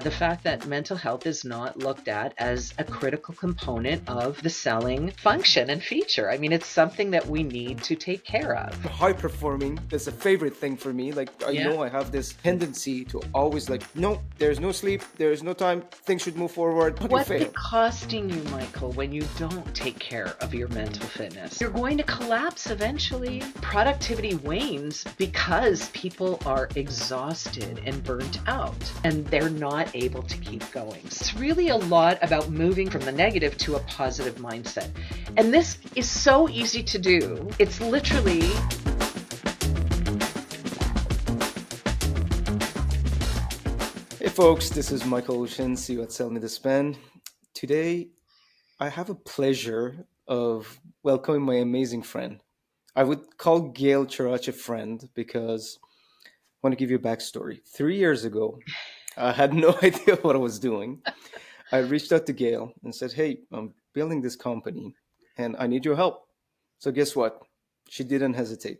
The fact that mental health is not looked at as a critical component of the selling function and feature. I mean, it's something that we need to take care of. High performing is a favorite thing for me. Like, I know I have this tendency to always no, there's no sleep, there's no time, things should move forward. What's it costing you, Michael, when you don't take care of your mental fitness? You're going to collapse eventually. Productivity wanes because people are exhausted and burnt out, and they're not able to keep going. It's really a lot about moving from the negative to a positive mindset. And this is so easy to do. It's literally... Hey folks, this is Michael Ocean. See you at SellMeThisPen. Today, I have a pleasure of welcoming my amazing friend. I would call Gayle Charach a friend because I want to give you a backstory. 3 years ago, I had no idea what I was doing. I reached out to Gayle and said, hey, I'm building this company and I need your help. So guess what? She didn't hesitate.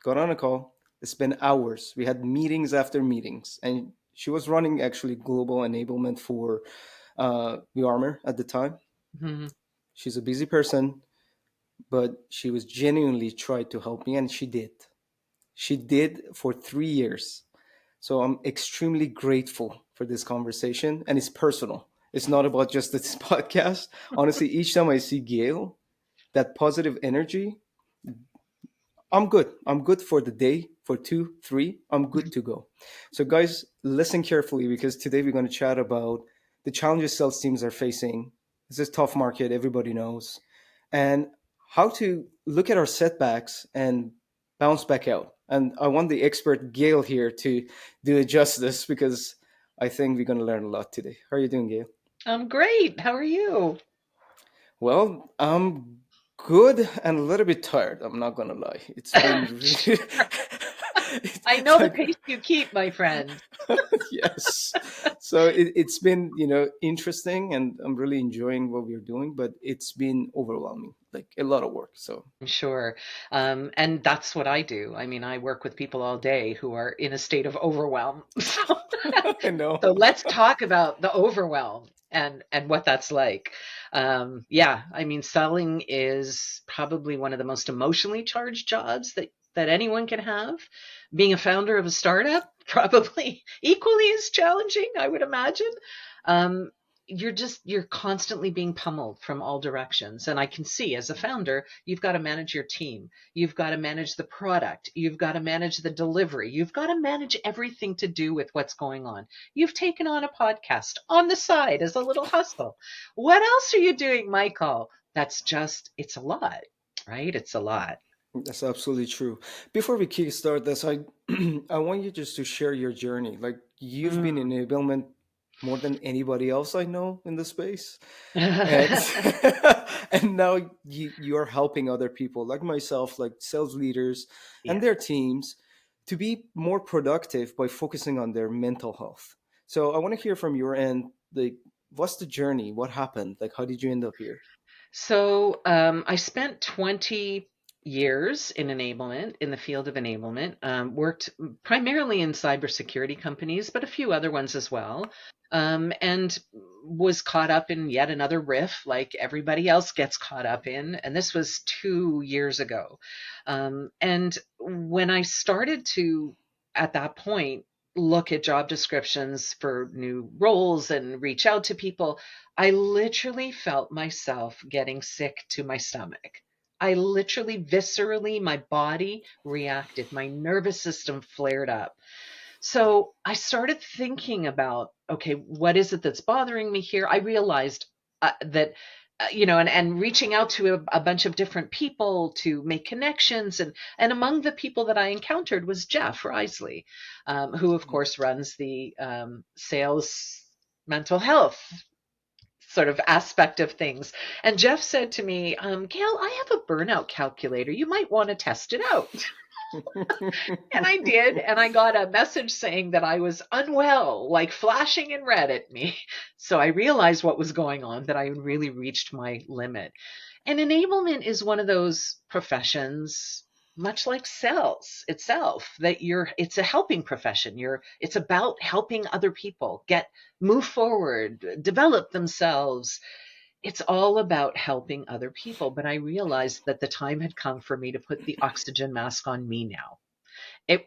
Got on a call. It spent hours. We had meetings after meetings. And she was running actually global enablement for the Armor at the time. Mm-hmm. She's a busy person, but she was genuinely trying to help me, and she did. She did for 3 years. So I'm extremely grateful for this conversation, and it's personal. It's not about just this podcast. Honestly, each time I see Gayle, that positive energy, I'm good. I'm good for the day, for 2, 3. I'm good to go. So guys, listen carefully because today we're going to chat about the challenges sales teams are facing. It's a tough market, everybody knows. And how to look at our setbacks and bounce back out. And I want the expert Gayle here to do it justice because I think we're going to learn a lot today. How are you doing, Gayle? I'm great. How are you? Well, I'm good and a little bit tired. I'm not going to lie. It's been I know the pace you keep, my friend. Yes. So it's been, interesting, and I'm really enjoying what we're doing, but it's been overwhelming, like a lot of work. So sure. And that's what I do. I mean, I work with people all day who are in a state of overwhelm. I know. So let's talk about the overwhelm and what that's like. Yeah, I mean, selling is probably one of the most emotionally charged jobs that anyone can have. Being a founder of a startup, probably equally as challenging, I would imagine. You're constantly being pummeled from all directions. And I can see as a founder, you've got to manage your team. You've got to manage the product. You've got to manage the delivery. You've got to manage everything to do with what's going on. You've taken on a podcast on the side as a little hustle. What else are you doing, Michael? It's a lot, right? It's a lot. That's absolutely true. Before we kickstart this, I I want you just to share your journey. Like you've been in enablement more than anybody else I know in the space, and, and now you are helping other people like myself, like sales leaders and their teams, to be more productive by focusing on their mental health. So I want to hear from your end, like what's the journey? What happened? Like how did you end up here? So I spent 20 years in enablement, in the field of enablement, worked primarily in cybersecurity companies, but a few other ones as well, and was caught up in yet another riff like everybody else gets caught up in. And this was 2 years ago. And when I started to, at that point, look at job descriptions for new roles and reach out to people, I literally felt myself getting sick to my stomach. I literally, viscerally, my body reacted. My nervous system flared up. So I started thinking about, okay, what is it that's bothering me here? I realized that, and reaching out to a bunch of different people to make connections. And among the people that I encountered was Jeff Risley, who, of course, runs the sales mental health sort of aspect of things. And Jeff said to me, Gayle, I have a burnout calculator. You might want to test it out. And I did. And I got a message saying that I was unwell, like flashing in red at me. So I realized what was going on, that I really reached my limit. And enablement is one of those professions much like sales itself, that it's a helping profession. It's about helping other people move forward, develop themselves. It's all about helping other people. But I realized that the time had come for me to put the oxygen mask on me now.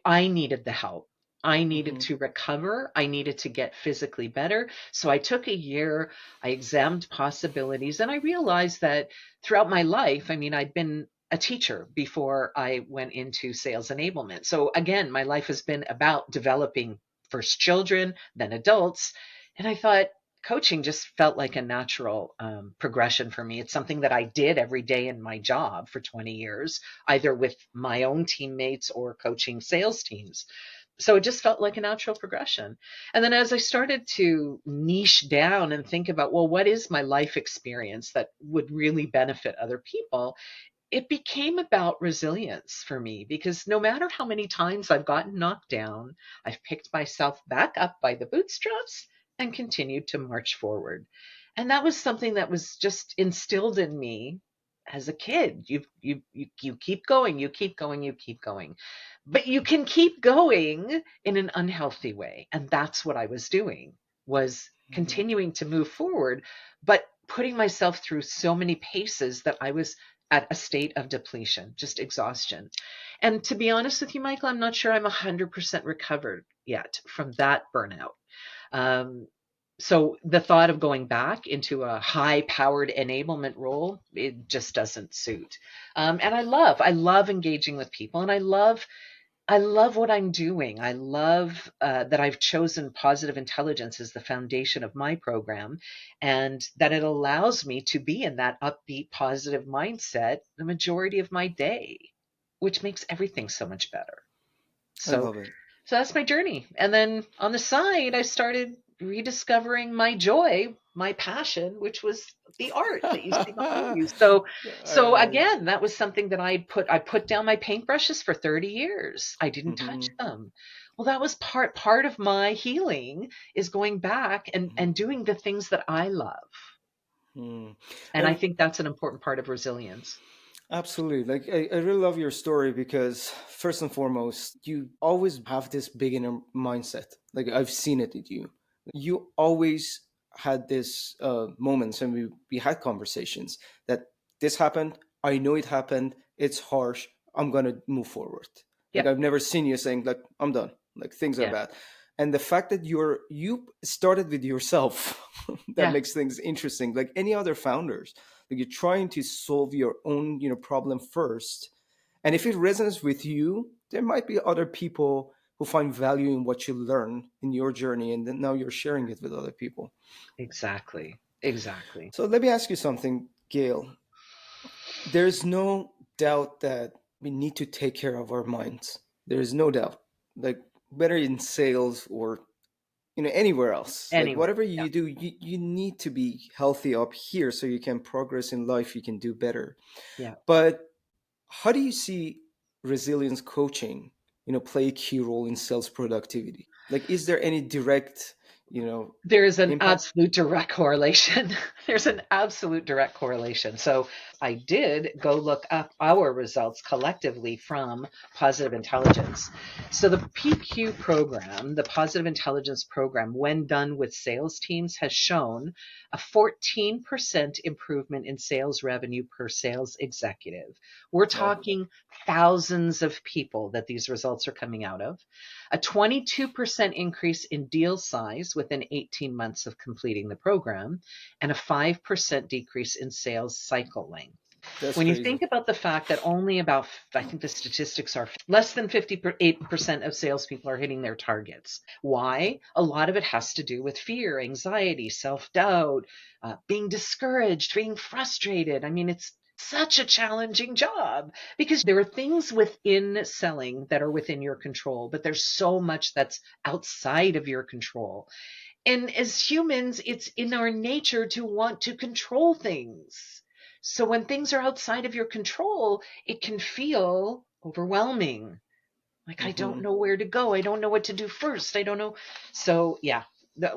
I needed the help. I needed Hmm. to recover. I needed to get physically better. So I took a year. I examined possibilities, and I realized that throughout my life, I mean, I'd been a teacher before I went into sales enablement. So again, my life has been about developing first children, then adults. And I thought coaching just felt like a natural progression for me. It's something that I did every day in my job for 20 years, either with my own teammates or coaching sales teams. So it just felt like a natural progression. And then as I started to niche down and think about, well, what is my life experience that would really benefit other people? It became about resilience for me, because no matter how many times I've gotten knocked down, I've picked myself back up by the bootstraps and continued to march forward. And that was something that was just instilled in me as a kid. You keep going, you keep going, you keep going. But you can keep going in an unhealthy way. And that's what I was doing, was Hmm. continuing to move forward, but putting myself through so many paces that I was at a state of depletion, just exhaustion. And to be honest with you, Michael, I'm not sure I'm 100% recovered yet from that burnout. Um, so the thought of going back into a high powered enablement role, it just doesn't suit. And I love engaging with people, and I love what I'm doing. I love that I've chosen positive intelligence as the foundation of my program, and that it allows me to be in that upbeat, positive mindset the majority of my day, which makes everything so much better. I So love it. so that's my journey. And then on the side, I started rediscovering my joy, my passion, which was the art that you see behind you. So I, again, that was something that I put down my paintbrushes for 30 years. I didn't touch mhm, them. Well, that was part of my healing, is going back and doing the things that I love. mhm. And I I, think that's an important part of resilience. Absolutely. Like, I really love your story because, first and foremost, you always have this beginner mindset. Like, I've seen it in you. You always had this moments, and we had conversations that this happened. I know it happened. It's harsh. I'm going to move forward. Like, Yep. I've never seen you saying, like, I'm done. Like, things are Yeah. bad. And the fact that you started with yourself, that Yeah. makes things interesting. Like any other founders, like you're trying to solve your own problem first, and if it resonates with you, there might be other people who find value in what you learn in your journey, and then now you're sharing it with other people. Exactly. Exactly. So let me ask you something, Gail. There's no doubt that we need to take care of our minds. There is no doubt, like whether in sales or anywhere else, like Anywhere. whatever Yeah. you do, you need to be healthy up here so you can progress in life, you can do better. Yeah. But how do you see resilience coaching, play a key role in sales productivity? Like, is there any direct, you know, There is an impact? absolute direct correlation. There's an absolute direct correlation. So I did go look up our results collectively from Positive Intelligence. So the PQ program, the Positive Intelligence program, when done with sales teams, has shown a 14% improvement in sales revenue per sales executive. We're Wow, talking thousands of people that these results are coming out of. A 22% increase in deal size within 18 months of completing the program, and a 5% decrease in sales cycle length. that's When you crazy. think about the fact that only about, I think the statistics are less than 58% of salespeople are hitting their targets. Why? A lot of it has to do with fear, anxiety, self doubt, being discouraged, being frustrated. I mean, it's such a challenging job, because there are things within selling that are within your control, but there's so much that's outside of your control. And as humans, it's in our nature to want to control things. So when things are outside of your control, it can feel overwhelming. Like, I don't Hmm. know where to go. I don't know what to do first. I don't know. So, yeah,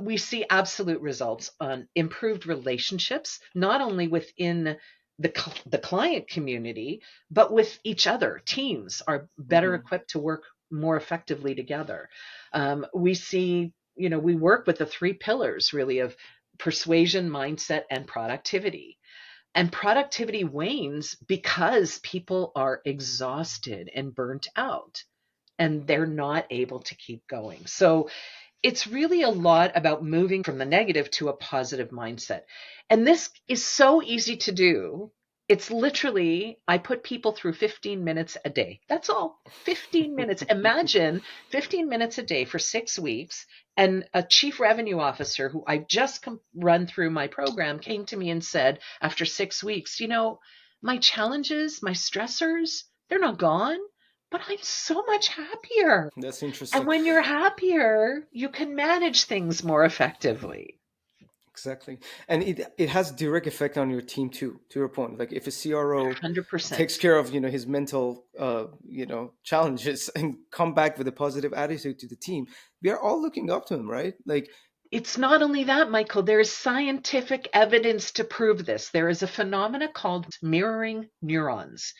we see absolute results on improved relationships, not only within the client community, but with each other. Teams are better Hmm. equipped to work more effectively together. We see, we work with the three pillars really of persuasion, mindset, and productivity. And productivity wanes because people are exhausted and burnt out and they're not able to keep going. So it's really a lot about moving from the negative to a positive mindset. And this is so easy to do. It's literally, I put people through 15 minutes a day. That's all. 15 minutes. Imagine 15 minutes a day for 6 weeks. And a chief revenue officer who I just run through my program came to me and said, after 6 weeks, my challenges, my stressors, they're not gone, but I'm so much happier. That's And interesting. when you're happier, you can manage things more effectively. Exactly. And it has direct effect on your team too, to your point. Like if a CRO takes 100%. care of, his mental challenges and come back with a positive attitude to the team, we are all looking up to him, right? Like, It's not only that, Michael, there is scientific evidence to prove this. There is a phenomena called mirroring neurons.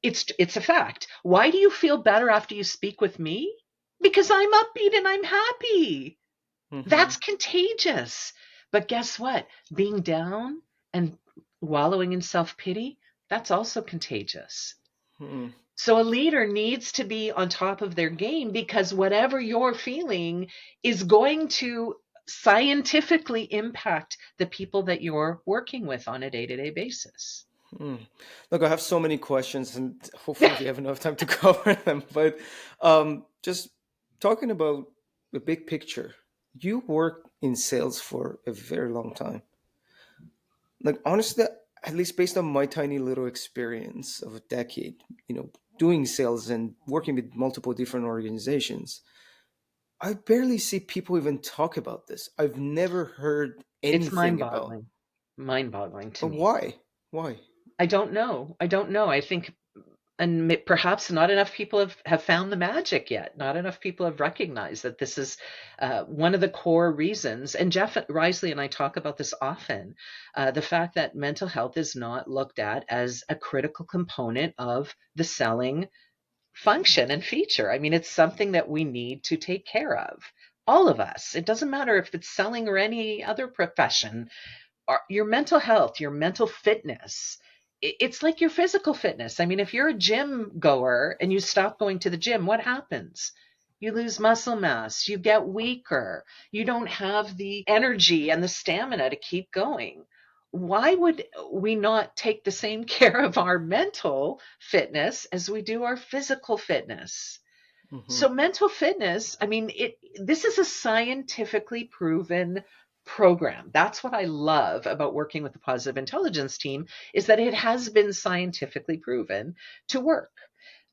It's a fact. Why do you feel better after you speak with me? Because I'm upbeat and I'm happy. hmm That's contagious. But guess what? Being down and wallowing in self-pity, that's also contagious. hmm So a leader needs to be on top of their game because whatever you're feeling is going to scientifically impact the people that you're working with on a day-to-day basis. hmm Look, I have so many questions, and hopefully we have enough time to cover them. But just talking about the big picture, you worked in sales for a very long time. Like honestly, at least based on my tiny little experience of a decade, doing sales and working with multiple different organizations, I barely see people even talk about this. I've never heard It's anything about. mind-boggling. Mind-boggling to But me. why? I don't know. I don't know. I think, and perhaps not enough people have found the magic yet. Not enough people have recognized that this is one of the core reasons. And Jeff Risley and I talk about this often, the fact that mental health is not looked at as a critical component of the selling function and feature. I mean, it's something that we need to take care of. All of us. It doesn't matter if it's selling or any other profession. Your mental health, your mental fitness. It's like your physical fitness. I mean, if you're a gym goer and you stop going to the gym, what happens? You lose muscle mass, you get weaker, you don't have the energy and the stamina to keep going. Why would we not take the same care of our mental fitness as we do our physical fitness? Hmm So mental fitness, I mean, this is a scientifically proven program. That's what I love about working with the positive intelligence team is that it has been scientifically proven to work.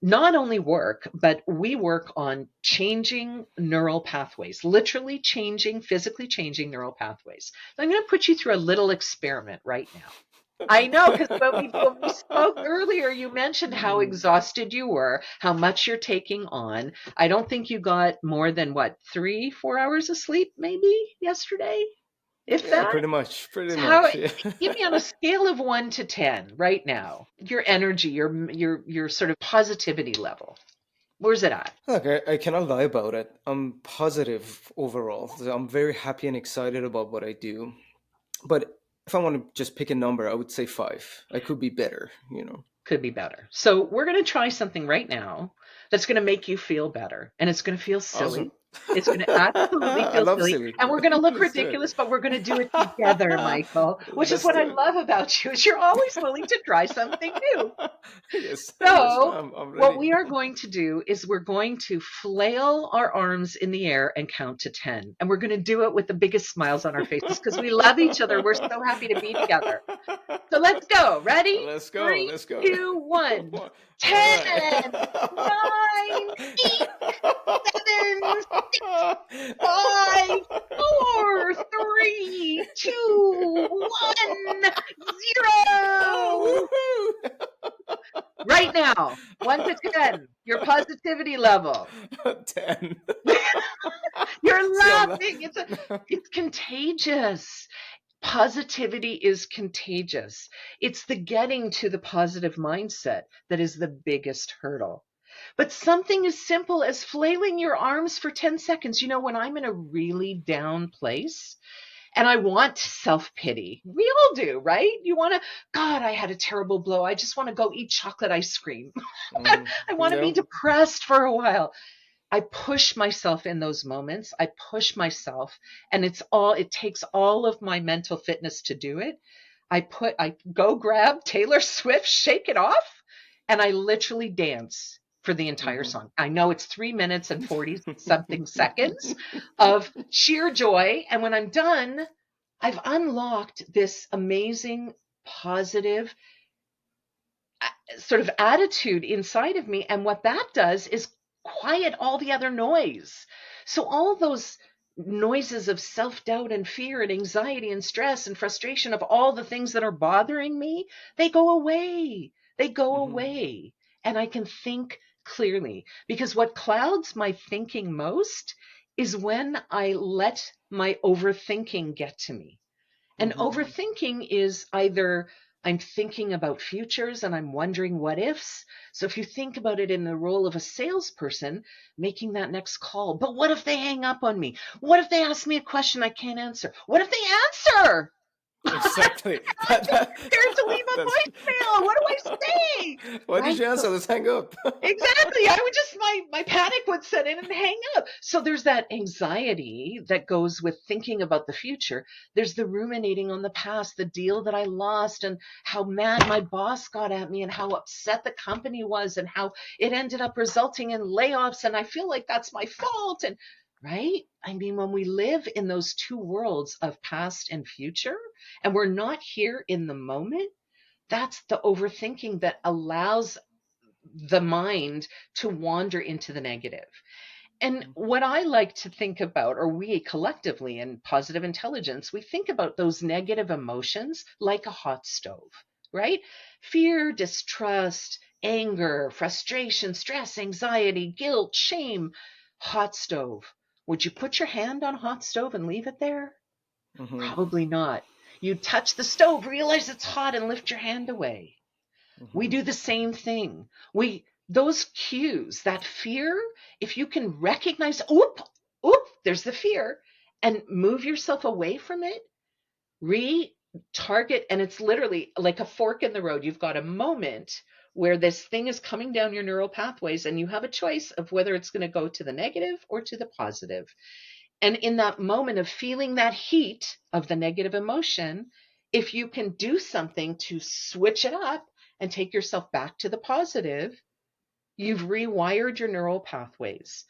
Not only work, but we work on changing neural pathways, literally changing, physically changing neural pathways. So I'm going to put you through a little experiment right now. I know, because when we spoke earlier, you mentioned how exhausted you were, how much you're taking on. I don't think you got more than what, 3, 4 hours of sleep maybe yesterday, if Yeah, that. pretty much, pretty So how? much. Yeah. Give me on a scale of 1 to 10 right now. Your energy, your sort of positivity level. Where's it at? Look, I cannot lie about it. I'm positive overall. So I'm very happy and excited about what I do. But if I want to just pick a number, I would say five. I could be better. Could be better. So we're going to try something right now that's going to make you feel better. And it's going to feel silly. Awesome. It's going to absolutely I feel love silly. silly. And we're going to look Let's do it. ridiculous, but we're going to do it together, Michael, which is Let's what I do love about you is you're always willing to try something new. it. Yes, yes, So I'm what ready. we are going to do is we're going to flail our arms in the air and count to 10. And we're going to do it with the biggest smiles on our faces because we love each other. We're so happy to be together. So let's go. Ready? Let's go. Three, Let's go. 2, 1. All right. 10, 9, 8, 7, 5, 4, 3, 2, 1, 0. Right now, 1 to 10, your positivity level. 10. You're See, I'm laughing. It's contagious. Positivity is contagious. It's the getting to the positive mindset that is the biggest hurdle. But something as simple as flailing your arms for 10 seconds, when I'm in a really down place and I want self pity, we all do, right? You want to, God, I had a terrible blow. I just want to go eat chocolate ice cream. I want to be Yeah. depressed for a while. I push myself in those moments. I push myself, and it takes all of my mental fitness to do it. I go grab Taylor Swift, Shake It Off, and I literally dance for the entire Hmm. song. I know it's 3 minutes and 40 something seconds of sheer joy. And when I'm done, I've unlocked this amazing, positive sort of attitude inside of me. And what that does is quiet all the other noise. So all those noises of self-doubt and fear and anxiety and stress and frustration of all the things that are bothering me, they go away. They go Hmm. away. And I can think clearly, because what clouds my thinking most is when I let my overthinking get to me. And Hmm. overthinking is either I'm thinking about futures and I'm wondering what ifs. So if you think about it in the role of a salesperson, making that next call, but what if they hang up on me? What if they ask me a question I can't answer? What if they answer? Exactly. I'm too scared to leave a That's. voicemail. What do I say? Why did Right? you So answer? Let's hang up. exactly. I would just, my panic would set in and hang up. So there's that anxiety that goes with thinking about the future. There's the ruminating on the past, the deal that I lost, and how mad my boss got at me, and how upset the company was, and how it ended up resulting in layoffs. And I feel like that's my fault. And right? I mean, when we live in those two worlds of past and future, and we're not here in the moment, that's the overthinking that allows the mind to wander into the negative. And what I like to think about, or we collectively in positive intelligence, we think about those negative emotions like a hot stove, right? Fear, distrust, anger, frustration, stress, anxiety, guilt, shame, hot stove. Would you put your hand on a hot stove and leave it there? Hmm. Probably not. You touch the stove, realize it's hot, and lift your hand away. We Hmm. do the same thing. Those cues, that fear, if you can recognize, there's the fear, and move yourself away from it, re-target, and it's literally like a fork in the road. You've got a moment where this thing is coming down your neural pathways, and you have a choice of whether it's going to go to the negative or to the positive. And in that moment of feeling that heat of the negative emotion, if you can do something to switch it up and take yourself back to the positive, you've rewired your neural pathways.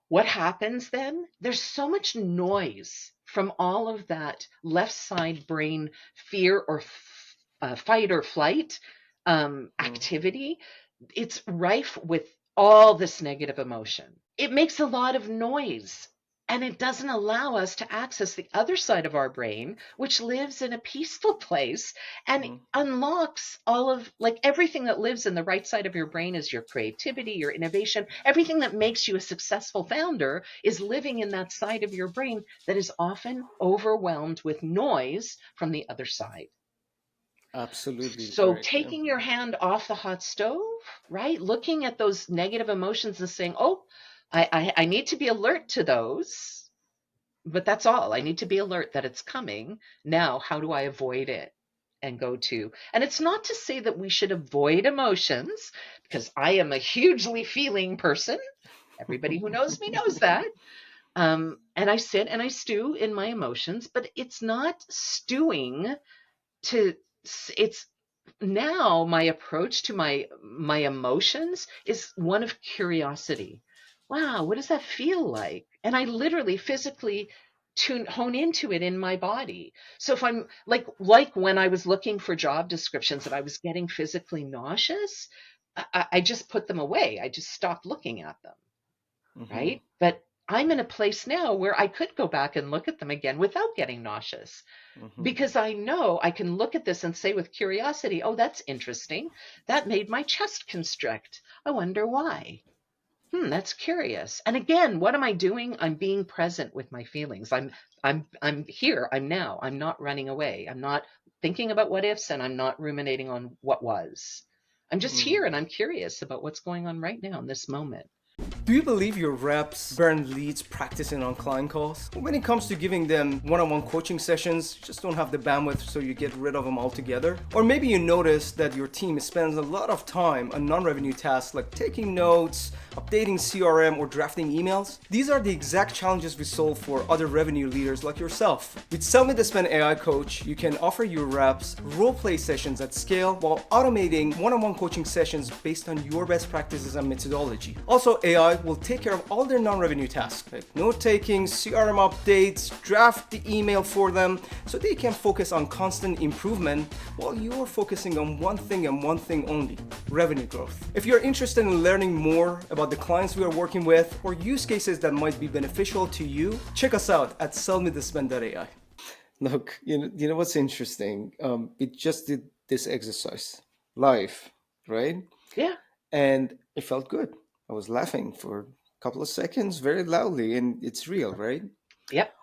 What happens then? There's so much noise from all of that left side brain fear or fight or flight activity. It's rife with all this negative emotion. It makes a lot of noise, and it doesn't allow us to access the other side of our brain, which lives in a peaceful place and Hmm. unlocks all of, like, everything that lives in the right side of your brain is your creativity, your innovation. Everything that makes you a successful founder is living in that side of your brain that is often overwhelmed with noise from the other side. Absolutely So correct. Yeah. taking your hand off the hot stove, right? Looking at those negative emotions and saying, oh, I need to be alert to those, but that's all. I need to be alert that it's coming. Now, how do I avoid it? And go to, and it's not to say that we should avoid emotions, because I am a hugely feeling person. Everybody who knows me knows that. And I sit and I stew in my emotions, but it's not stewing to, it's now my approach to my emotions is one of curiosity. Wow, what does that feel like? And I literally physically hone into it in my body. So if I'm like when I was looking for job descriptions and I was getting physically nauseous, I just put them away. I just stopped looking at them, Hmm. right? But I'm in a place now where I could go back and look at them again without getting nauseous, Hmm. because I know I can look at this and say with curiosity, oh, that's interesting. That made my chest constrict. I wonder why. That's curious. And again, what am I doing? I'm being present with my feelings. I'm here. I'm now. I'm not running away. I'm not thinking about what ifs, and I'm not ruminating on what was. I'm just here, and Mm. I'm curious about what's going on right now in this moment. Do you believe your reps burn leads practicing on client calls? When it comes to giving them one-on-one coaching sessions, you just don't have the bandwidth, so you get rid of them altogether? Or maybe you notice that your team spends a lot of time on non-revenue tasks like taking notes, updating CRM, or drafting emails. These are the exact challenges we solve for other revenue leaders like yourself. With SellMeThisPen AI Coach, you can offer your reps role-play sessions at scale while automating one-on-one coaching sessions based on your best practices and methodology. Also, AI will take care of all their non-revenue tasks, like note-taking, CRM updates, draft the email for them, so they can focus on constant improvement while you're focusing on one thing and one thing only: revenue growth. If you're interested in learning more about the clients we are working with or use cases that might be beneficial to you, check us out at SellMeThisPen.ai. Look, you know what's interesting? We just did this exercise live, right? Yeah. And it felt good. I was laughing for a couple of seconds very loudly, and it's real, right? Yep.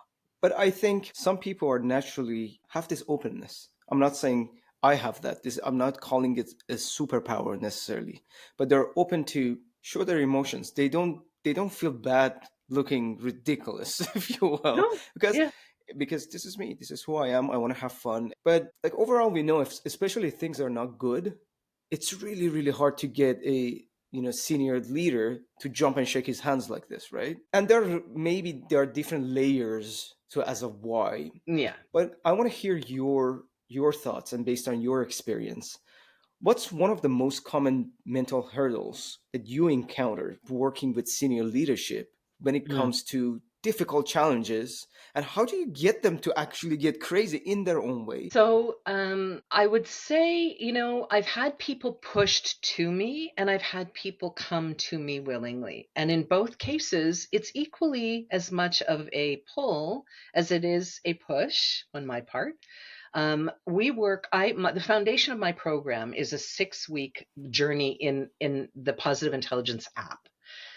But I think some people are naturally have this openness. I'm not saying I have that. I'm not calling it a superpower necessarily, but they're open to show their emotions. They don't feel bad looking ridiculous, if you will, No. because Yeah. because this is me. This is who I am. I want to have fun. But like overall, we know if especially if things are not good, it's really really hard to get a senior leader to jump and shake his hands like this, right? And there are different layers to as of why, Yeah. but I want to hear your thoughts, and based on your experience, what's one of the most common mental hurdles that you encounter working with senior leadership when it Mm. comes to difficult challenges, and how do you get them to actually get crazy in their own way? So, I would say, I've had people pushed to me and I've had people come to me willingly. And in both cases, it's equally as much of a pull as it is a push on my part. The foundation of my program is a 6-week journey in the Positive Intelligence app.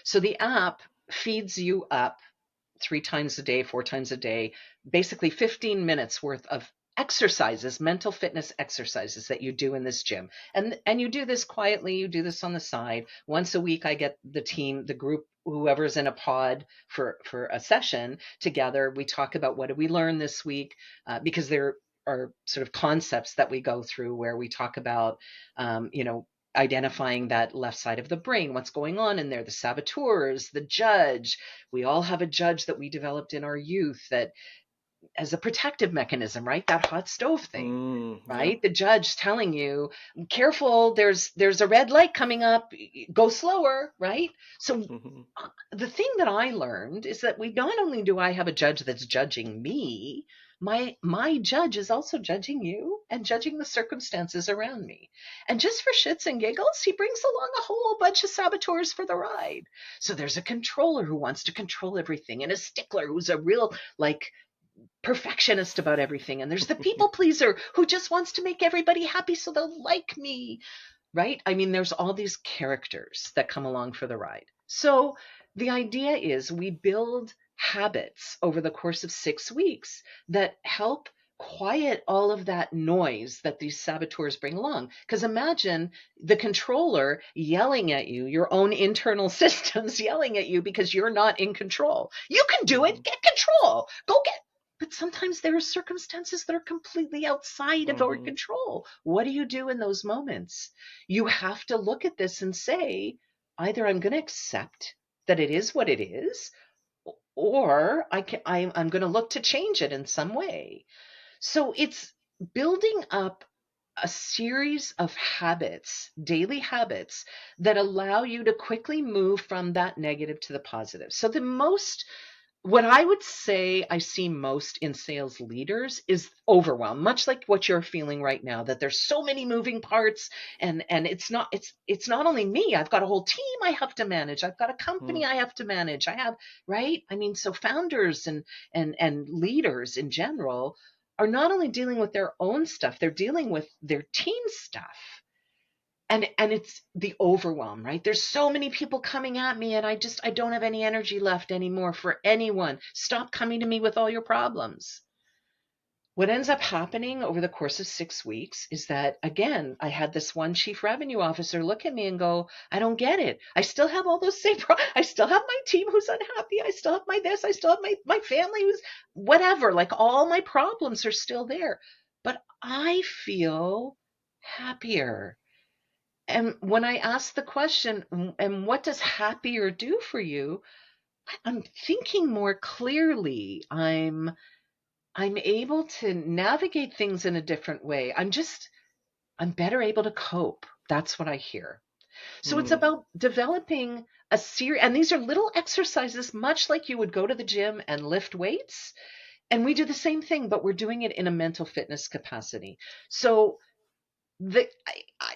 So the app feeds you up 3 times a day, 4 times a day, basically 15 minutes worth of exercises, mental fitness exercises that you do in this gym. And you do this quietly, you do this on the side. Once a week I get the team, the group, whoever's in a pod for a session together. We talk about what did we learn this week, because there are sort of concepts that we go through where we talk about, identifying that left side of the brain, what's going on in there, the saboteurs, the judge. We all have a judge that we developed in our youth that as a protective mechanism, right? That hot stove thing, Yeah. right? The judge telling you, careful, there's a red light coming up, go slower, right? So Hmm. the thing that I learned is that we not only do I have a judge that's judging me, my judge is also judging you and judging the circumstances around me. And just for shits and giggles, he brings along a whole bunch of saboteurs for the ride. So there's a controller who wants to control everything, and a stickler who's a real like perfectionist about everything, and there's the people pleaser who just wants to make everybody happy so they'll like me, right? I mean, there's all these characters that come along for the ride. So the idea is we build habits over the course of 6 weeks that help quiet all of that noise that these saboteurs bring along. Because imagine the controller yelling at you, your own internal systems yelling at you because you're not in control. You can do it, Hmm. get control, go get. But sometimes there are circumstances that are completely outside of our Hmm. control. What do you do in those moments? You have to look at this and say, either I'm going to accept that it is what it is, or I'm going to look to change it in some way. So it's building up a series of habits, daily habits, that allow you to quickly move from that negative to the positive. So what I would say I see most in sales leaders is overwhelm, much like what you're feeling right now, that there's so many moving parts, and it's not only me. I've got a whole team I have to manage. I've got a company I have to manage. I have, right? I mean, so founders and leaders in general are not only dealing with their own stuff, they're dealing with their team stuff. And it's the overwhelm, right? There's so many people coming at me, and I don't have any energy left anymore for anyone. Stop coming to me with all your problems. What ends up happening over the course of 6 weeks is that, again, I had this one chief revenue officer look at me and go, I don't get it. I still have all those same I still have my team who's unhappy. I still have my this. I still have my family who's whatever. Like, all my problems are still there. But I feel happier. And when I ask the question, and what does happier do for you? I'm thinking more clearly. I'm able to navigate things in a different way. I'm better able to cope. That's what I hear. So it's Hmm. about developing a series, and these are little exercises, much like you would go to the gym and lift weights. And we do the same thing, but we're doing it in a mental fitness capacity. So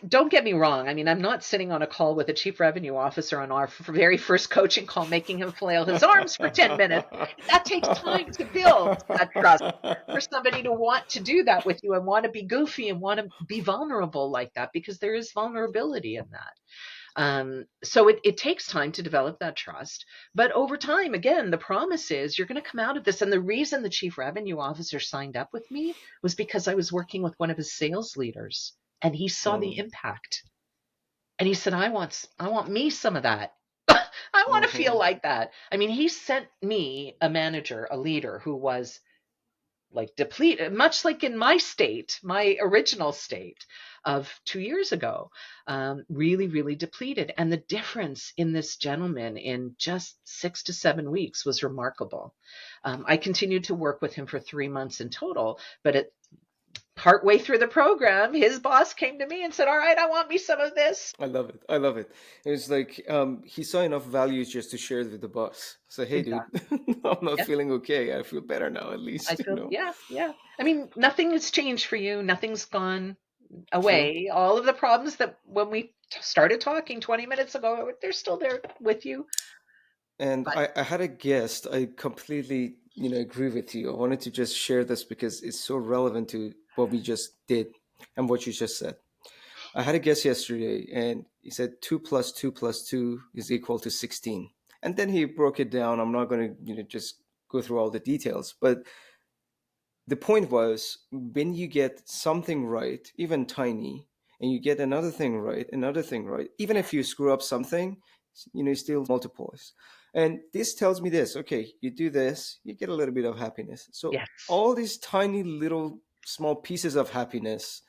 don't get me wrong. I mean, I'm not sitting on a call with a chief revenue officer on our very first coaching call, making him flail his arms for 10 minutes. That takes time to build that trust for somebody to want to do that with you and want to be goofy and want to be vulnerable like that, because there is vulnerability in that. So it takes time to develop that trust. But over time, again, the promise is you're going to come out of this. And the reason the chief revenue officer signed up with me was because I was working with one of his sales leaders, and he saw the Hmm. impact. And he said, I want me some of that. I want to feel Hmm. like that. I mean, he sent me a manager, a leader who was like depleted, much like in my state, my original state of 2 years ago, really, really depleted. And the difference in this gentleman in just 6 to 7 weeks was remarkable. I continued to work with him for 3 months in total, but partway through the program, his boss came to me and said, all right, I want me some of this. I love it. I love it. It's like he saw enough values just to share it with the boss. So, hey, dude, Exactly. I'm not Yeah. feeling okay. I feel better now, at I least, you feel, know? yeah, yeah. I mean, nothing has changed for you. Nothing's gone True. away. All of the problems that when we started talking 20 minutes ago, they're still there with you. And But I had a guest. I completely, agree with you. I wanted to just share this because it's so relevant to what we just did and what you just said. I had a guest yesterday, and he said 2 plus 2 plus 2 is equal to 16. And then he broke it down. I'm not going to, just go through all the details, but the point was when you get something right, even tiny, and you get another thing right, even if you screw up something, it still multiplies. And this tells me this: okay, you do this, you get a little bit of happiness. So yes, all these tiny little small pieces of happiness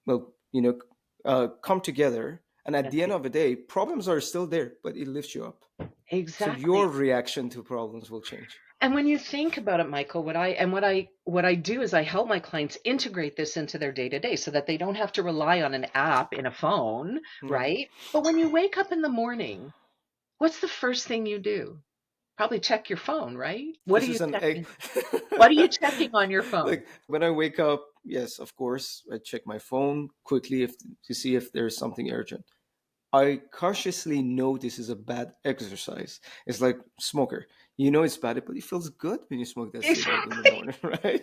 will, come together. And at that's the end it. of the day, problems are still there, but it lifts you up. So Exactly. your reaction to problems will change. And when you think about it, Michael, what I do is I help my clients integrate this into their day to day so that they don't have to rely on an app in a phone, Yeah. right? But when you wake up in the morning, what's the first thing you do? Probably check your phone, right? What are This you is an egg. checking? What are you checking on your phone? Like when I wake up, yes, of course, I check my phone quickly to see if there's something urgent. I cautiously know this is a bad exercise. It's like smoker. You know it's bad, but it feels good when you smoke that cigarette in the Exactly. morning, right?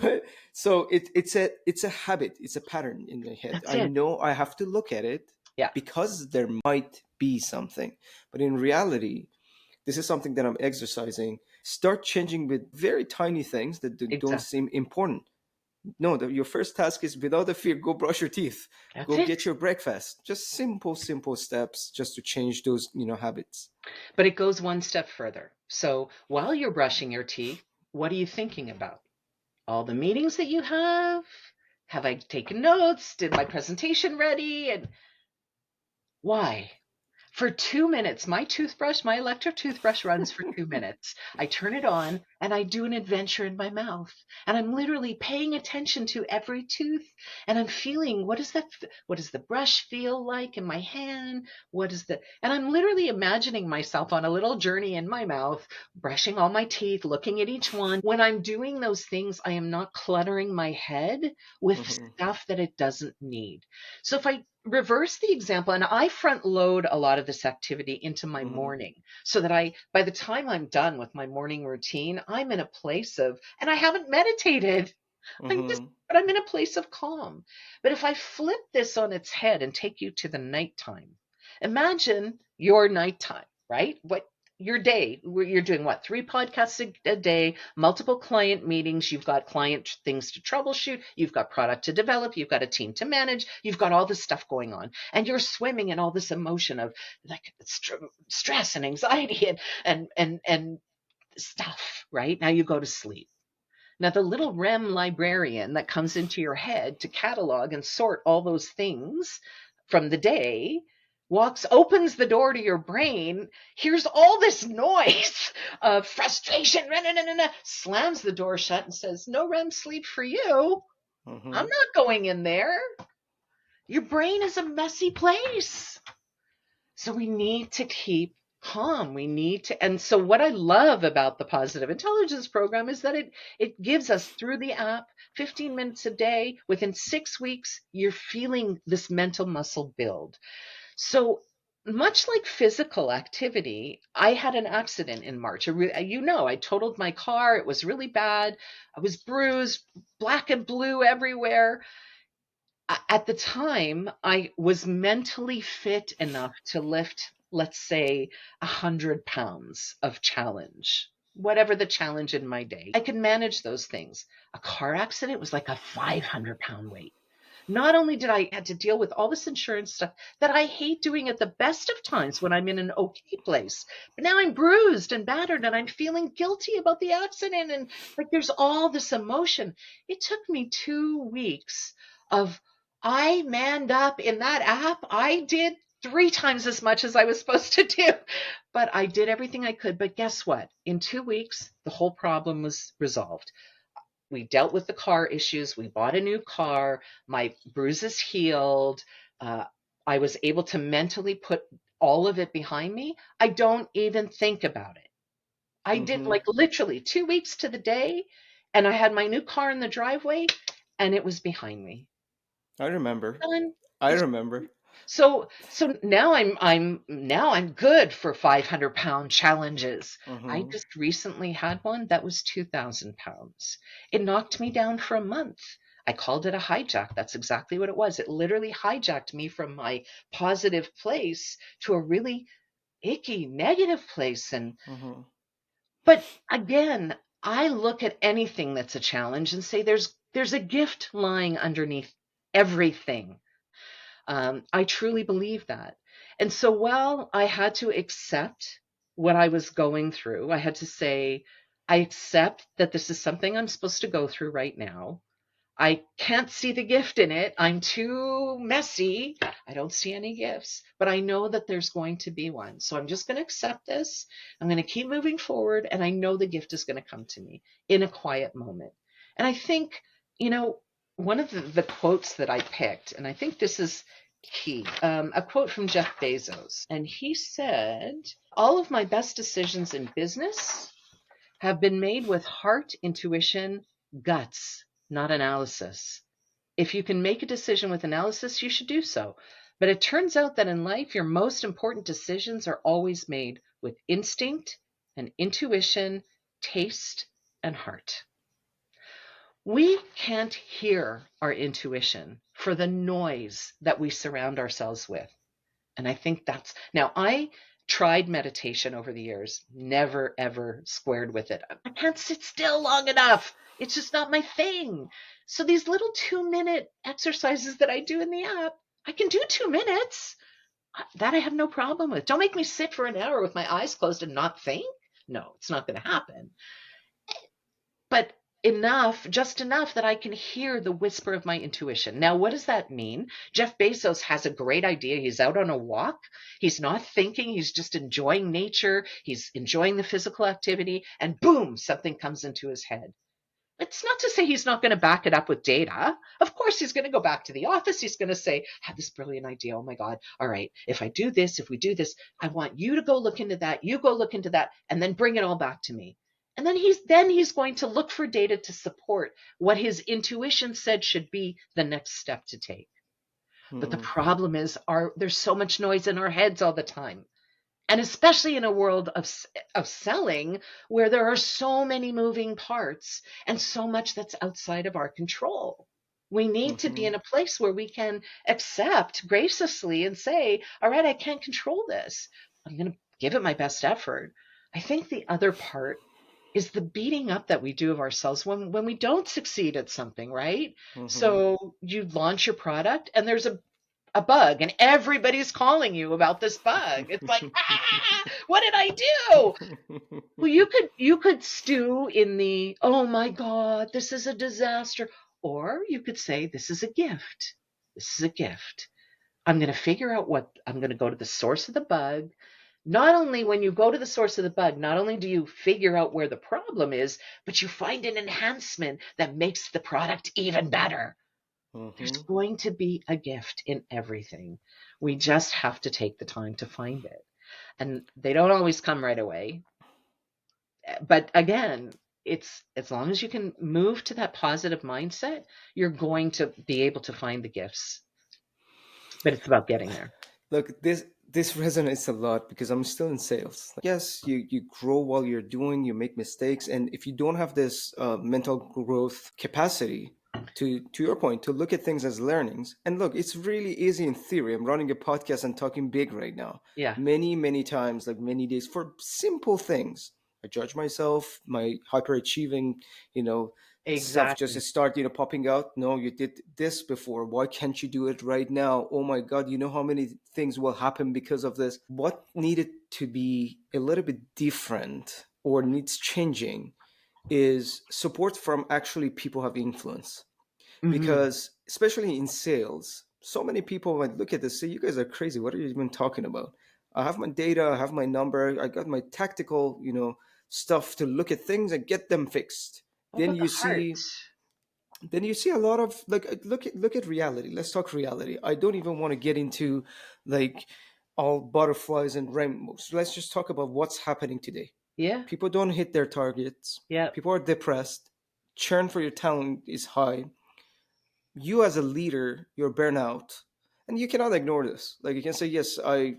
But so it's a habit, it's a pattern in my head. That's I it. know I have to look at it Yeah, because there might be something, but in reality, this is something that I'm exercising. Start changing with very tiny things that don't exactly. seem important. No, your first task is without a fear, go brush your teeth, That's go it. get your breakfast. Just simple, simple steps just to change those, habits. But it goes one step further. So while you're brushing your teeth, what are you thinking about? All the meetings that you have? Have I taken notes? Did my presentation ready? And why? For 2 minutes, my electric toothbrush runs for 2 minutes. I turn it on and I do an adventure in my mouth. And I'm literally paying attention to every tooth. And I'm feeling, what does the brush feel like in my hand? And I'm literally imagining myself on a little journey in my mouth, brushing all my teeth, looking at each one. When I'm doing those things, I am not cluttering my head with Hmm. stuff that it doesn't need. So if I reverse the example, and I front load a lot of this activity into my Hmm. morning so that by the time I'm done with my morning routine, I'm in a place of, and I haven't meditated. Mm-hmm. But I'm in a place of calm. But if I flip this on its head and take you to the nighttime, imagine your nighttime, right? What your day, where you're doing what, 3 podcasts a day, multiple client meetings, you've got client things to troubleshoot, you've got product to develop, you've got a team to manage, you've got all this stuff going on, and you're swimming in all this emotion of like stress and anxiety and stuff, right? Now you go to sleep. Now, the little REM librarian that comes into your head to catalog and sort all those things from the day opens the door to your brain, hears all this noise of frustration, slams the door shut and says, "No REM sleep for you. I'm Mm-hmm. not going in there." Your brain is a messy place. So we need to keep calm. We need to, and so what I love about the positive intelligence program is that it gives us through the app 15 minutes a day. Within 6 weeks, you're feeling this mental muscle build. So much like physical activity, I had an accident in March. I totaled my car. It was really bad. I was bruised, black and blue everywhere. At the time, I was mentally fit enough to lift, let's say, 100 pounds of challenge, whatever the challenge in my day. I could manage those things. A car accident was like a 500-pound weight. Not only did I had to deal with all this insurance stuff that I hate doing at the best of times when I'm in an okay place, but now I'm bruised and battered and I'm feeling guilty about the accident and like there's all this emotion. It took me 2 weeks of I manned up in that app. I did 3 times as much as I was supposed to do, but I did everything I could. But guess what? In 2 weeks, the whole problem was resolved. We dealt with the car issues. We bought a new car. My bruises healed. Uh, I was able to mentally put all of it behind me. I don't even think about it. I did Mm-hmm. like literally 2 weeks to the day, and I had my new car in the driveway, and it was behind me. I remember. Done. I It's remember. so now I'm good for 500-pound challenges. I Mm-hmm. just recently had one that was 2,000 pounds. It knocked me down for a month. I called it a hijack. That's exactly what it was. It literally hijacked me from my positive place to a really icky negative place. And Mm-hmm. but again, I look at anything that's a challenge and say there's a gift lying underneath everything. I truly believe that. And so while I had to accept what I was going through, I had to say, I accept that this is something I'm supposed to go through right now. I can't see the gift in it. I'm too messy. I don't see any gifts, but I know that there's going to be one. So I'm just going to accept this. I'm going to keep moving forward. And I know the gift is going to come to me in a quiet moment. And I think, you know, one of the quotes that I picked, and I think this is key, a quote from Jeff Bezos. And he said, "All of my best decisions in business have been made with heart, intuition, guts, not analysis. If you can make a decision with analysis, you should do so. But it turns out that in life, your most important decisions are always made with instinct and intuition, taste, and heart." We can't hear our intuition for the noise that we surround ourselves with. And I think that's now I tried meditation over the years, never ever squared with it. I can't sit still long enough. It's just not my thing. So these little 2-minute exercises that I do in the app, I can do 2 minutes. That I have no problem with. Don't make me sit for an hour with my eyes closed and not think. No, it's not going to happen. But enough, just enough that I can hear the whisper of my intuition. Now, what does that mean? Jeff Bezos has a great idea. He's out on a walk. He's not thinking. He's just enjoying nature. He's enjoying the physical activity. And boom, something comes into his head. It's not to say he's not going to back it up with data. Of course, he's going to go back to the office. He's going to say, "I had this brilliant idea. Oh my God. All right. If we do this, I want you to go look into that. You go look into that and then bring it all back to me." And then he's going to look for data to support what his intuition said should be the next step to take. But the Mm-hmm. problem is there's so much noise in our heads all the time. And especially in a world of selling where there are so many moving parts and so much that's outside of our control. We need to be Hmm. in a place where we can accept graciously and say, all right, I can't control this. I'm going to give it my best effort. I think the other part is the beating up that we do of ourselves when we don't succeed at something, right? Hmm. So you launch your product and there's a bug and everybody's calling you about this bug. It's like, what did I do? Well, you could stew in the, oh my God, this is a disaster. Or you could say, this is a gift. This is a gift. I'm going to figure out I'm going to go to the source of the bug. Not only when you go to the source of the bug, not only do you figure out where the problem is, but you find an enhancement that makes the product even better. There's Hmm. going to be a gift in everything. We just have to take the time to find it. And they don't always come right away. But again, it's as long as you can move to that positive mindset, you're going to be able to find the gifts. But it's about getting there. Look, this resonates a lot because I'm still in sales. Yes, you grow while you're doing, you make mistakes, and if you don't have this mental growth capacity, to your point, to look at things as learnings, and look, it's really easy in theory. I'm running a podcast and talking big right now. Yeah, Many times, like many days, for simple things. I judge myself, my hyperachieving, you know, stuff just exactly. start popping out. No, you did this before, why can't you do it right now? Oh my god, you know how many things will happen because of this. What needed to be a little bit different or needs changing is support from actually people have influence, Hmm. because especially in sales, so many people might look at this, say, you guys are crazy, what are you even talking about? I have my data, I have my number, I got my tactical stuff to look at things and get them fixed. What then about the you heart? see then you see a lot of, like, look at reality. Let's talk reality. I don't even want to get into like all butterflies and rainbows. Let's just talk about what's happening today. Yeah, People don't hit their targets, yeah, people are depressed, churn for your talent is high, you as a leader, you're burnout, and you cannot ignore this. Like, you can say, yes, I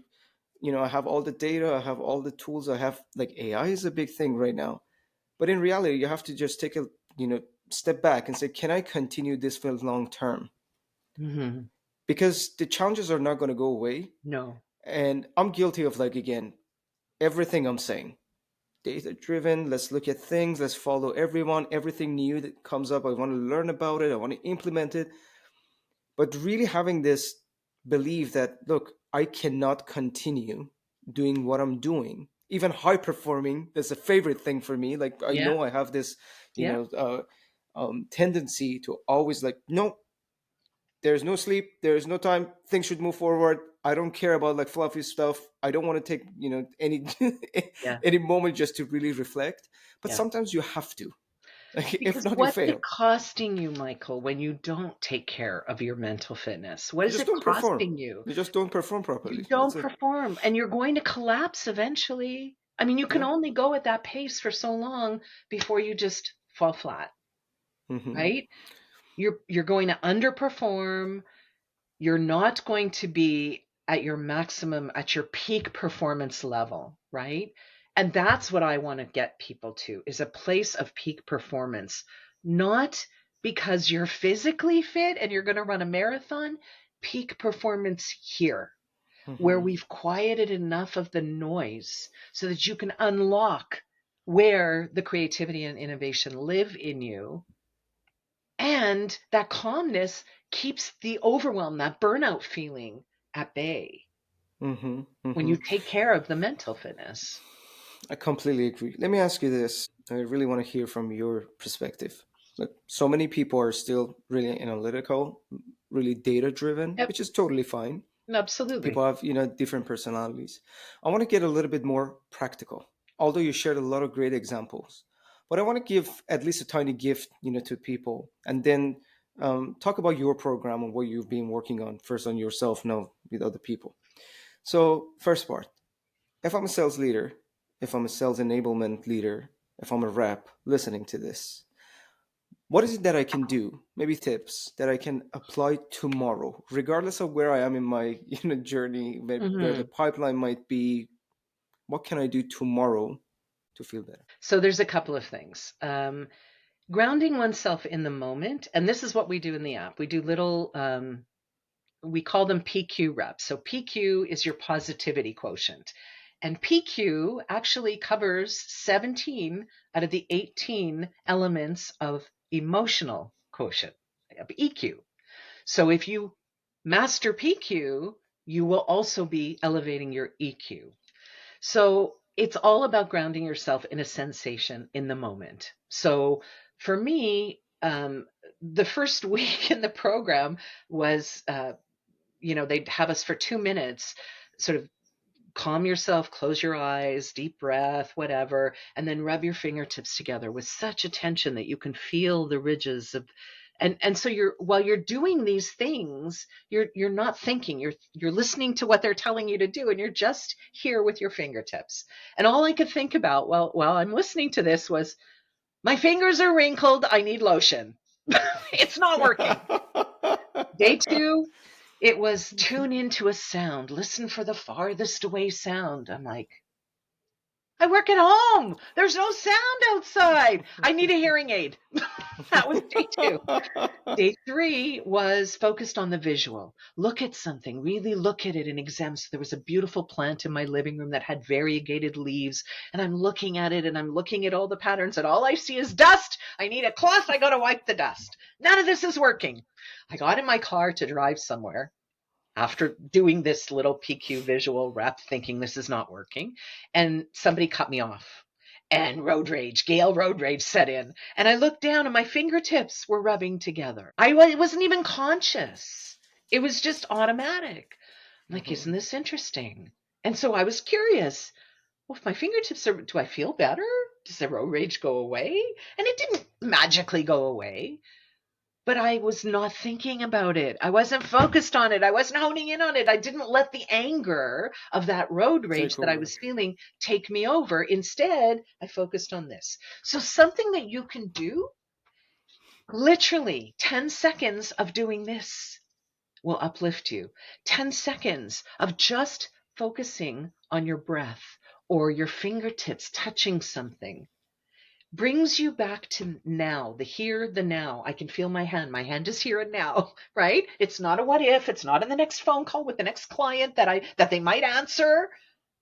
have all the data, I have all the tools, I have, like, AI is a big thing right now. But in reality, you have to just take a step back and say, can I continue this for long term? hmm, Because the challenges are not going to go away. no, And I'm guilty of, like, again, everything I'm saying. Data driven, let's look at things, let's follow everyone, everything new that comes up. I want to learn about it, I want to implement it. But really having this belief that, look, I cannot continue doing what I'm doing, even high performing. That's a favorite thing for me. Like, I yeah, know I have this yeah, tendency to always, like, no, there's no sleep, there's no time, things should move forward. I don't care about, like, fluffy stuff. I don't want to take any yeah, any moment just to really reflect. But yeah. sometimes you have to. Like, if Because not, you what's it fail. costing you, Michael, when you don't take care of your mental fitness? What You is just it don't perform. costing you? You just don't perform You properly. don't That's it. perform and you're going to collapse eventually. I mean, you can Yeah. only go at that pace for so long before you just fall flat, Hmm. right? You're going to underperform. You're not going to be at your maximum, at your peak performance level, right? And that's what I want to get people to is a place of peak performance, not because you're physically fit and you're going to run a marathon, peak performance here, where Hmm. we've quieted enough of the noise so that you can unlock where the creativity and innovation live in you. And that calmness keeps the overwhelm, that burnout feeling at bay Hmm. when Hmm. you take care of the mental fitness. I completely agree. Let me ask you this. I really want to hear from your perspective. Look, so many people are still really analytical, really data driven, Yep, which is totally fine. absolutely. People have, different personalities. I want to get a little bit more practical, although you shared a lot of great examples. But I want to give at least a tiny gift, to people, and then talk about your program and what you've been working on, first on yourself, now with other people. So, first part, if I'm a sales leader, if I'm a sales enablement leader, if I'm a rep listening to this, what is it that I can do? Maybe tips that I can apply tomorrow, regardless of where I am in my journey, where the Hmm. pipeline might be. what can I do tomorrow to feel better? So there's a couple of things. Grounding oneself in the moment, and this is what we do in the app. We do little, we call them PQ reps. So PQ is your positivity quotient. And PQ actually covers 17 out of the 18 elements of emotional quotient, of EQ. So if you master PQ, you will also be elevating your EQ. So it's all about grounding yourself in a sensation in the moment. So for me, the first week in the program was, they'd have us for 2 minutes, sort of calm yourself, close your eyes, deep breath, whatever, and then rub your fingertips together with such attention that you can feel the ridges of. And so while you're doing these things, you're not thinking, you're listening to what they're telling you to do, and you're just here with your fingertips. And all I could think about while I'm listening to this was, my fingers are wrinkled, I need lotion. It's not working. Day 2, it was tune into a sound, listen for the farthest away sound. I'm like, I work at home. There's no sound outside. I need a hearing aid. That was day 2. Day 3 was focused on the visual. Look at something, really look at it and examine. So there was a beautiful plant in my living room that had variegated leaves, and I'm looking at it and I'm looking at all the patterns, and all I see is dust. I need a cloth. I got to wipe the dust. None of this is working. I got in my car to drive somewhere after doing this little PQ visual rep, thinking this is not working, and somebody cut me off. And Gayle road rage set in. And I looked down and my fingertips were rubbing together. I wasn't even conscious. It was just automatic. I'm like, isn't this interesting? And so I was curious. Well, if my fingertips are, do I feel better? Does the road rage go away? And it didn't magically go away. But I was not thinking about it. I wasn't focused on it. I wasn't honing in on it. I didn't let the anger of that road rage that I was feeling take me over. Instead, I focused on this. So something that you can do, literally 10 seconds of doing this will uplift you. 10 seconds of just focusing on your breath or your fingertips touching something brings you back to now, the here, the now. I can feel my hand. My hand is here and now, right? It's not a what if. It's not in the next phone call with the next client that they might answer.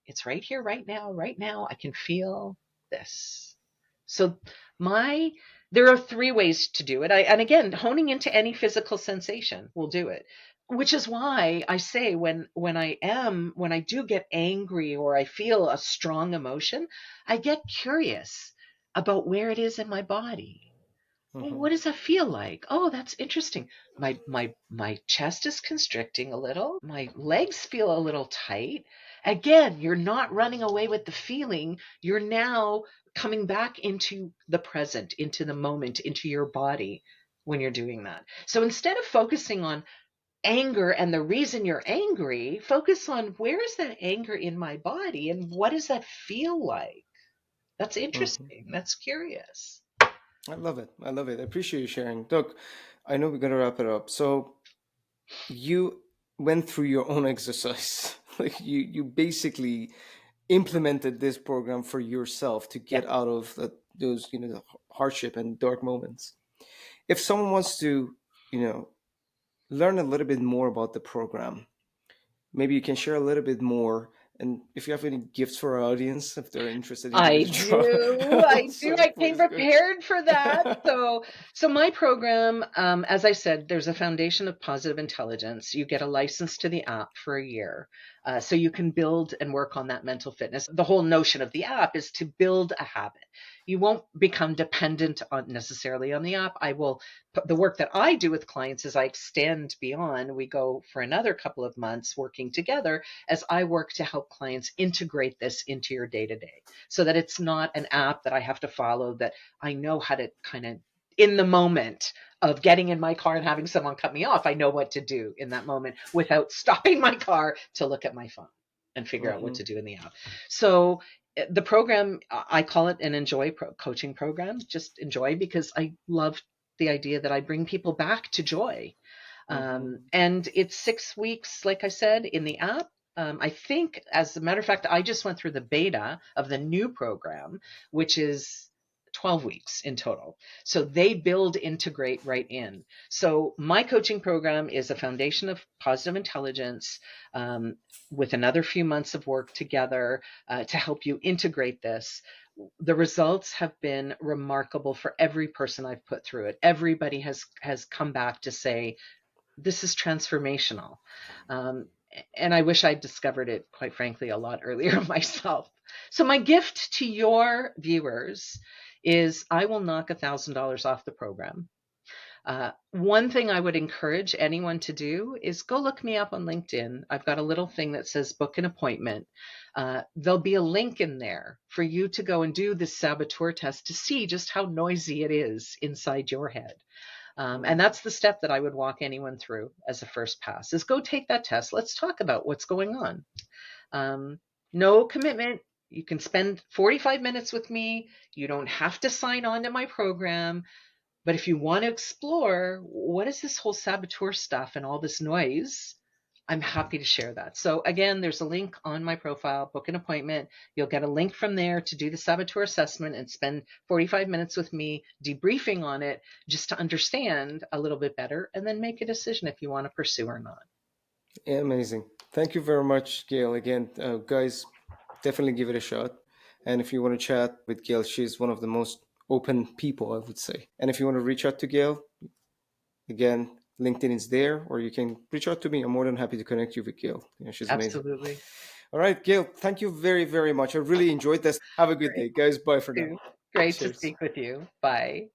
It's right here, right now, right now. I can feel this. So there are 3 ways to do it. And again, honing into any physical sensation will do it. Which is why I say when I do get angry or I feel a strong emotion, I get curious about where it is in my body. Well, what does that feel like? Oh, that's interesting. My chest is constricting a little. My legs feel a little tight. Again, you're not running away with the feeling. You're now coming back into the present, into the moment, into your body when you're doing that. So instead of focusing on anger and the reason you're angry, focus on where is that anger in my body and what does that feel like? That's interesting. That's curious. I love it. I love it. I appreciate you sharing. Doug, I know we're going to wrap it up. So you went through your own exercise. Like you basically implemented this program for yourself to get out of those, the hardship and dark moments. If someone wants to, learn a little bit more about the program, maybe you can share a little bit more. And if you have any gifts for our audience, if they're interested in I giving it a try. do. I came prepared for that. So my program, as I said, there's a foundation of positive intelligence. You get a license to the app for a year. So you can build and work on that mental fitness. The whole notion of the app is to build a habit. You won't become dependent necessarily on the app. The work that I do with clients is I extend beyond. We go for another couple of months working together as I work to help clients integrate this into your day-to-day so that it's not an app that I have to follow, that I know how to kind of, in the moment of getting in my car and having someone cut me off, I know what to do in that moment without stopping my car to look at my phone and figure out what to do in the app. So the program, I call it an enjoy coaching program. Just enjoy, because I love the idea that I bring people back to joy. And it's 6 weeks, like I said, in the app. I think, as a matter of fact, I just went through the beta of the new program, which is 12 weeks in total. So they build integrate right in. So my coaching program is a foundation of positive intelligence, um, with another few months of work together to help you integrate this. The results have been remarkable for every person I've put through it. Everybody has come back to say, this is transformational. Um, and I wish I'd discovered it, quite frankly, a lot earlier myself. So, my gift to your viewers is I will knock $1,000 off the program. One thing I would encourage anyone to do is go look me up on LinkedIn. I've got a little thing that says book an appointment. There'll be a link in there for you to go and do this saboteur test to see just how noisy it is inside your head. And that's the step that I would walk anyone through as a first pass is go take that test. Let's talk about what's going on. No commitment. You can spend 45 minutes with me. You don't have to sign on to my program. But if you want to explore what is this whole saboteur stuff and all this noise, I'm happy to share that. So again, there's a link on my profile, book an appointment. You'll get a link from there to do the saboteur assessment and spend 45 minutes with me debriefing on it just to understand a little bit better and then make a decision if you want to pursue or not. Amazing. Thank you very much, Gayle. Again, guys, definitely give it a shot. And if you want to chat with Gayle, she's one of the most open people, I would say. And if you want to reach out to Gayle, again, LinkedIn is there, or you can reach out to me. I'm more than happy to connect you with Gayle. She's amazing. Absolutely. All right, Gayle, thank you very, very much. I really enjoyed this. Have a good day, Great. guys. Bye for now. Great to Cheers. speak with you. Bye.